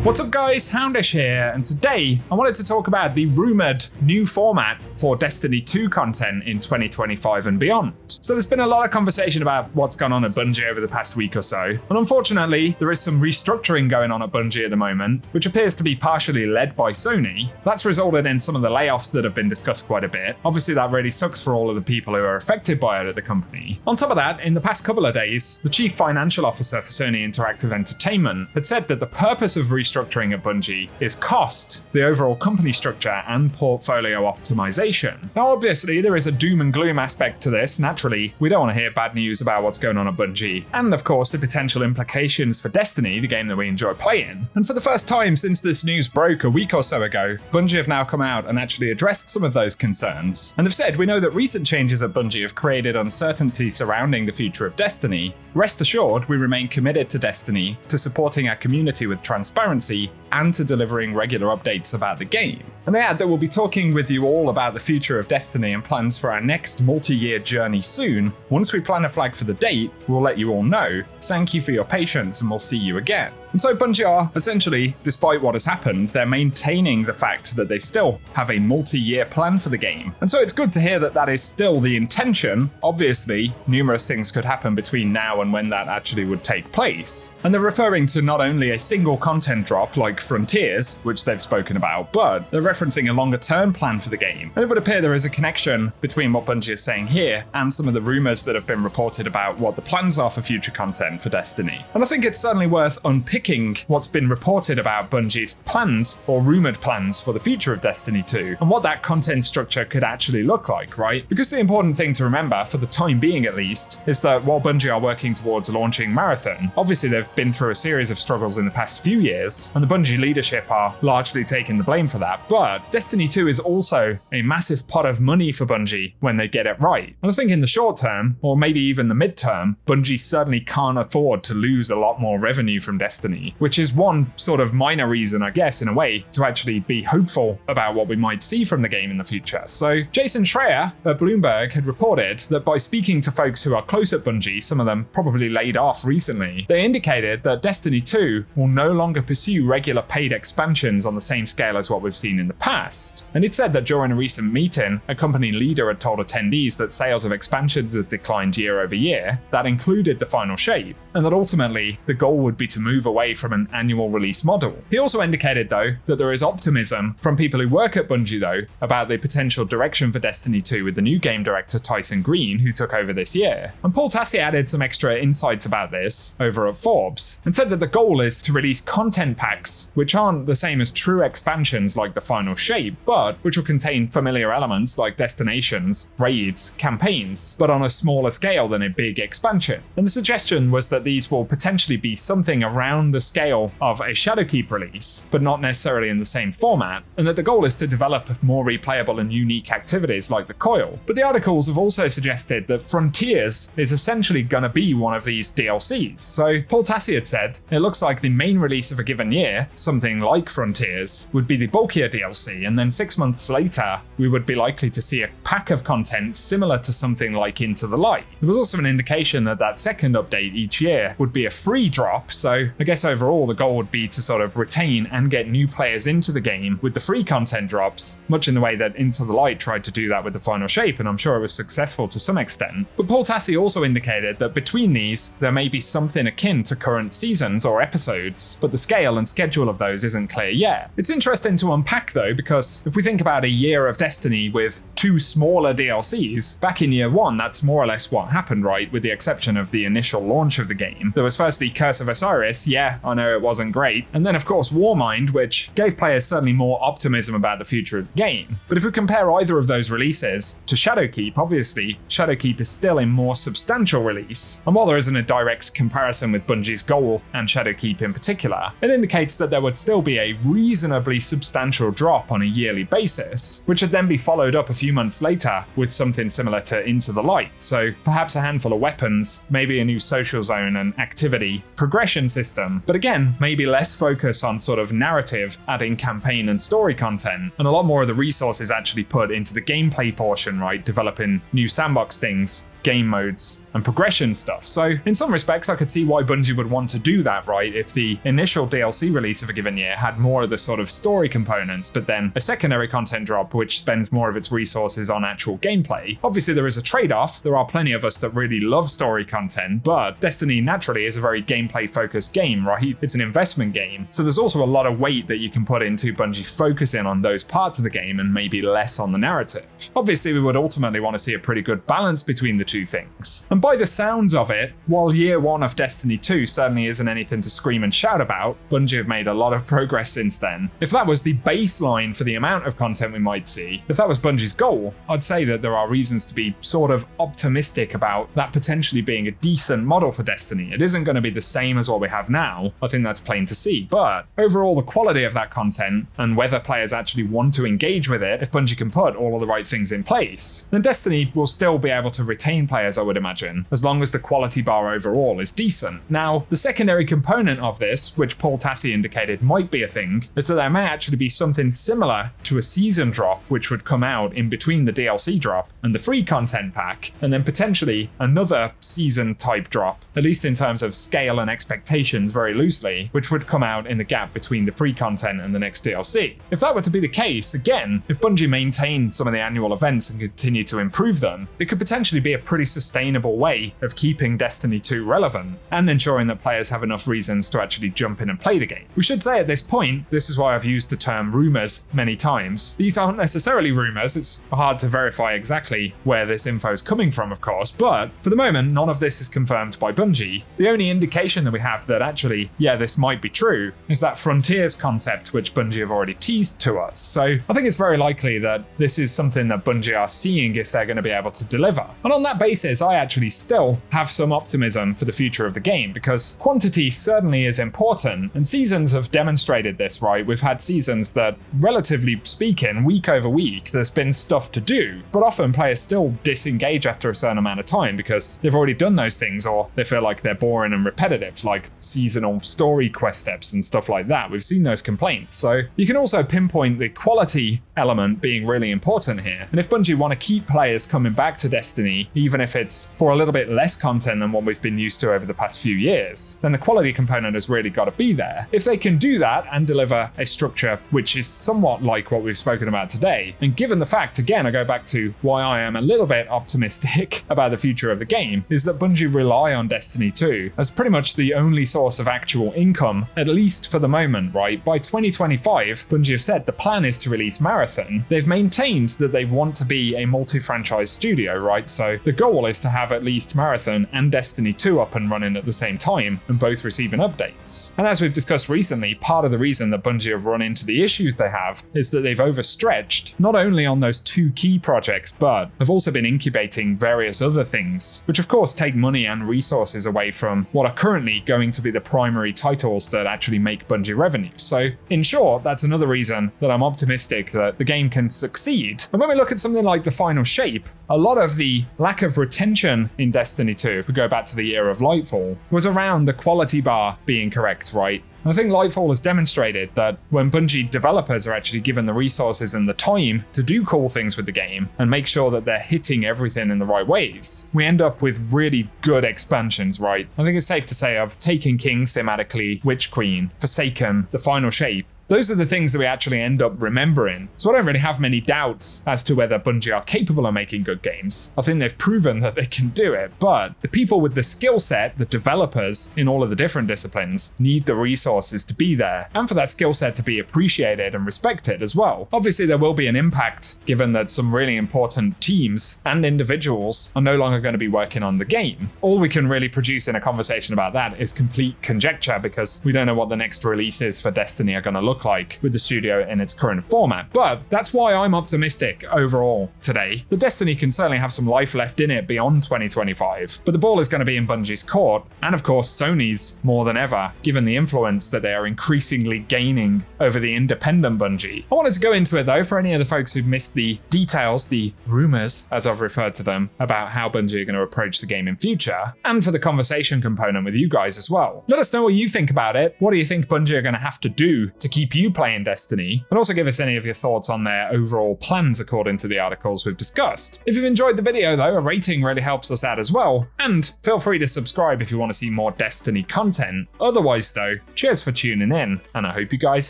What's up guys, Houndish here, and today I wanted to talk about the rumoured new format for Destiny 2 content in 2025 and beyond. So there's been a lot of conversation about what's gone on at Bungie over the past week or so, and unfortunately there is some restructuring going on at Bungie at the moment, which appears to be partially led by Sony. That's resulted in some of the layoffs that have been discussed quite a bit. Obviously that really sucks for all of the people who are affected by it at the company. On top of that, in the past couple of days, the chief financial officer for Sony Interactive Entertainment had said that the purpose of restructuring at Bungie is cost, the overall company structure, and portfolio optimization. Now, obviously, there is a doom and gloom aspect to this. Naturally, we don't want to hear bad news about what's going on at Bungie, and of course, the potential implications for Destiny, the game that we enjoy playing. And for the first time since this news broke a week or so ago, Bungie have now come out and actually addressed some of those concerns, and have said, we know that recent changes at Bungie have created uncertainty surrounding the future of Destiny. Rest assured, we remain committed to Destiny, to supporting our community with transparency, and to delivering regular updates about the game. And they add that we'll be talking with you all about the future of Destiny and plans for our next multi-year journey soon. Once we plan a flag for the date, we'll let you all know. Thank you for your patience, and we'll see you again. And so Bungie are, essentially, despite what has happened, they're maintaining the fact that they still have a multi-year plan for the game. And so it's good to hear that that is still the intention. Obviously, numerous things could happen between now and when that actually would take place. And they're referring to not only a single content drop like Frontiers, which they've spoken about, but they're referencing a longer-term plan for the game. And it would appear there is a connection between what Bungie is saying here and some of the rumors that have been reported about what the plans are for future content for Destiny. And I think it's certainly worth unpicking what's been reported about Bungie's plans or rumored plans for the future of Destiny 2 and what that content structure could actually look like, right? Because the important thing to remember, for the time being at least, is that while Bungie are working towards launching Marathon, obviously they've been through a series of struggles in the past few years, and the Bungie leadership are largely taking the blame for that. But Destiny 2 is also a massive pot of money for Bungie when they get it right. And I think in the short term, or maybe even the mid-term, Bungie certainly can't afford to lose a lot more revenue from Destiny, which is one sort of minor reason, I guess, in a way, to actually be hopeful about what we might see from the game in the future. So Jason Schreier at Bloomberg had reported that by speaking to folks who are close at Bungie, some of them probably laid off recently, they indicated that Destiny 2 will no longer pursue regular paid expansions on the same scale as what we've seen in the past. And it said that during a recent meeting, a company leader had told attendees that sales of expansions had declined year over year. That included the final shape, and that ultimately the goal would be to move away from an annual release model. He also indicated, though, that there is optimism from people who work at Bungie, though, about the potential direction for Destiny 2 with the new game director Tyson Green, who took over this year. And Paul Tassi added some extra insights about this over at Forbes, and said that the goal is to release content packs, which aren't the same as true expansions like the final shape, but which will contain familiar elements like destinations, raids, campaigns, but on a smaller scale than a big expansion. And the suggestion was that these will potentially be something around the scale of a Shadowkeep release, but not necessarily in the same format, and that the goal is to develop more replayable and unique activities like the Coil. But the articles have also suggested that Frontiers is essentially going to be one of these DLCs. So Paul Tassi had said, it looks like the main release of a given year, something like Frontiers, would be the bulkier DLC, and then 6 months later, we would be likely to see a pack of content similar to something like Into the Light. There was also an indication that that second update each year would be a free drop, so I guess overall the goal would be to sort of retain and get new players into the game with the free content drops, much in the way that Into the Light tried to do that with the final shape, and I'm sure it was successful to some extent. But Paul Tassi also indicated that between these, there may be something akin to current seasons or episodes, but the scale and schedule of those isn't clear yet. It's interesting to unpack though, because if we think about a year of Destiny with 2 smaller DLCs, back in year 1, that's more or less what happened, right? With the exception of the initial launch of the game. There was firstly Curse of Osiris, yeah, I know it wasn't great, and then of course Warmind, which gave players certainly more optimism about the future of the game. But if we compare either of those releases to Shadowkeep, obviously Shadowkeep is still a more substantial release, and while there isn't a direct comparison with Bungie's goal and Shadowkeep in particular, it indicates that there would still be a reasonably substantial drop on a yearly basis, which would then be followed up a few months later with something similar to Into the Light. So perhaps a handful of weapons, maybe a new social zone and activity progression system, but again, maybe less focus on sort of narrative, adding campaign and story content, and a lot more of the resources actually put into the gameplay portion, right? Developing new sandbox things, game modes and progression stuff. So in some respects, I could see why Bungie would want to do that, right? If the initial DLC release of a given year had more of the sort of story components, but then a secondary content drop which spends more of its resources on actual gameplay. Obviously, there is a trade-off. There are plenty of us that really love story content, but Destiny naturally is a very gameplay-focused game, right? It's an investment game. So there's also a lot of weight that you can put into Bungie focusing on those parts of the game and maybe less on the narrative. Obviously, we would ultimately want to see a pretty good balance between the two things. And by the sounds of it, while year one of Destiny 2 certainly isn't anything to scream and shout about, Bungie have made a lot of progress since then. If that was the baseline for the amount of content we might see, if that was Bungie's goal, I'd say that there are reasons to be sort of optimistic about that potentially being a decent model for Destiny. It isn't going to be the same as what we have now. I think that's plain to see. But overall, the quality of that content and whether players actually want to engage with it, if Bungie can put all of the right things in place, then Destiny will still be able to retain players, I would imagine, as long as the quality bar overall is decent. Now, the secondary component of this, which Paul Tassi indicated might be a thing, is that there may actually be something similar to a season drop which would come out in between the DLC drop and the free content pack, and then potentially another season type drop, at least in terms of scale and expectations very loosely, which would come out in the gap between the free content and the next DLC. If that were to be the case, again, if Bungie maintained some of the annual events and continue to improve them, it could potentially be a pretty sustainable way of keeping Destiny 2 relevant and ensuring that players have enough reasons to actually jump in and play the game. We should say at this point, this is why I've used the term rumors many times. These aren't necessarily rumors. It's hard to verify exactly where this info is coming from, of course, but for the moment, none of this is confirmed by Bungie. The only indication that we have that actually, yeah, this might be true is that Frontiers concept, which Bungie have already teased to us. So I think it's very likely that this is something that Bungie are seeing if they're going to be able to deliver. And on that basis, I actually still have some optimism for the future of the game, because quantity certainly is important, and seasons have demonstrated this, right? We've had seasons that, relatively speaking, week over week, there's been stuff to do, but often players still disengage after a certain amount of time because they've already done those things, or they feel like they're boring and repetitive, like seasonal story quest steps and stuff like that. We've seen those complaints. So you can also pinpoint the quality element being really important here. And if Bungie want to keep players coming back to Destiny, even if it's for a little bit less content than what we've been used to over the past few years, then the quality component has really got to be there. If they can do that and deliver a structure which is somewhat like what we've spoken about today, and given the fact, again, I go back to why I am a little bit optimistic about the future of the game, is that Bungie rely on Destiny 2 as pretty much the only source of actual income, at least for the moment, right? By 2025, Bungie have said the plan is to release Marathon. They've maintained that they want to be a multi-franchise studio, right? So the goal is to have at least Marathon and Destiny 2 up and running at the same time, and both receiving updates. And as we've discussed recently, part of the reason that Bungie have run into the issues they have is that they've overstretched, not only on those two key projects, but have also been incubating various other things, which of course take money and resources away from what are currently going to be the primary titles that actually make Bungie revenue. So in short, that's another reason that I'm optimistic that the game can succeed. And when we look at something like the final shape, a lot of the lack of retention in Destiny 2, if we go back to the era of Lightfall, was around the quality bar being correct, right? I think Lightfall has demonstrated that when Bungie developers are actually given the resources and the time to do cool things with the game and make sure that they're hitting everything in the right ways, we end up with really good expansions, right? I think it's safe to say of Taken King thematically, Witch Queen, Forsaken, the final shape, those are the things that we actually end up remembering. So I don't really have many doubts as to whether Bungie are capable of making good games. I think they've proven that they can do it, but the people with the skill set, the developers in all of the different disciplines, need the resources to be there, and for that skill set to be appreciated and respected as well. Obviously, there will be an impact given that some really important teams and individuals are no longer going to be working on the game. All we can really produce in a conversation about that is complete conjecture, because we don't know what the next releases for Destiny are going to look like with the studio in its current format. But that's why I'm optimistic overall today. The Destiny can certainly have some life left in it beyond 2025, but the ball is going to be in Bungie's court, and of course Sony's more than ever, given the influence that they are increasingly gaining over the independent Bungie. I wanted to go into it though for any of the folks who've missed the details, the rumors as I've referred to them, about how Bungie are going to approach the game in future, and for the conversation component with you guys as well. Let us know what you think about it. What do you think Bungie are going to have to do to keep keep you playing Destiny, and also give us any of your thoughts on their overall plans according to the articles we've discussed. If you've enjoyed the video though, a rating really helps us out as well, and feel free to subscribe if you want to see more Destiny content. Otherwise though, cheers for tuning in, and I hope you guys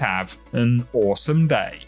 have an awesome day.